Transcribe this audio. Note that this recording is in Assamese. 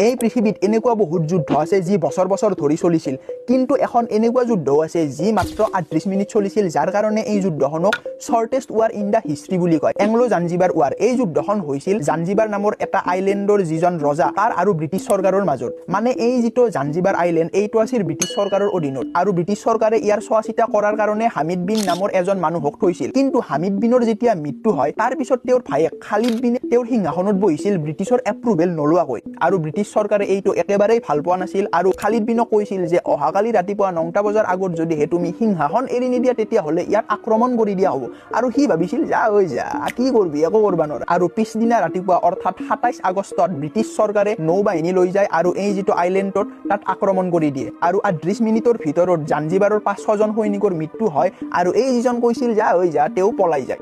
এই পৃথিৱীত এনেকুৱা বহুত যুদ্ধ আছে যি বছৰ বছৰ ধৰি চলিছিল, কিন্তু এখন এনেকুৱা যুদ্ধও আছে যি মাত্ৰ 38 মিনিট চলিছিল, যাৰ কাৰণে এই যুদ্ধখনক শৰ্টেষ্ট ৱাৰ ইন দ্য হিষ্ট্ৰী বুলি কয়, এংলো জাঞ্জিবাৰ ৱাৰ। এই যুদ্ধখন হৈছিল জাঞ্জিবাৰ নামৰ এটা আইলেণ্ডৰ যিজন ৰজা তাৰ আৰু ব্ৰিটিছ চৰকাৰৰ মাজত। মানে এই যিটো জাঞ্জিবাৰ আইলেণ্ড এইটো আছিল ব্ৰিটিছ চৰকাৰৰ অধীনত, আৰু ব্ৰিটিছ চৰকাৰে ইয়াৰ চোৱা চিতা কৰাৰ কাৰণে হামিদ বিন নামৰ এজন মানুহক থৈছিল। কিন্তু হামিদ বিনৰ যেতিয়া মৃত্যু হয় তাৰ পিছত তেওঁৰ ভায়েক খালিদ বিনে তেওঁৰ সিংহাসনত বহিছিল ব্ৰিটিছৰ এপ্ৰুভেল নোলোৱাকৈ, আৰু ব্ৰিটিছ চৰকাৰে এইটো একেবাৰেই ভাল পোৱা নাছিল আৰু খালিদ বিনক কৈছিল যে অহাকালি ৰাতিপুৱা 9টা বজাৰ আগত যদিহে তুমি সিংহাসন এৰি নিদিয়া তেতিয়াহ'লে ইয়াত আক্ৰমণ কৰি দিয়া হ'ব। আৰু সি ভাবিছিল যা হৈ যা, কি কৰবি, একো কৰবা নোৱাৰা। আৰু পিছদিনা ৰাতিপুৱা অৰ্থাৎ 27 আগষ্টত ব্ৰিটিছ চৰকাৰে নৌবাহিনী লৈ যায় আৰু এই যিটো আইলেণ্ডত তাত আক্ৰমণ কৰি দিয়ে, আৰু 38 মিনিটৰ ভিতৰত জাঞ্জিবাৰৰ 500জন সৈনিকৰ মৃত্যু হয়, আৰু এই যিজন কৈছিল যা হৈ যা তেওঁ পলাই যায়।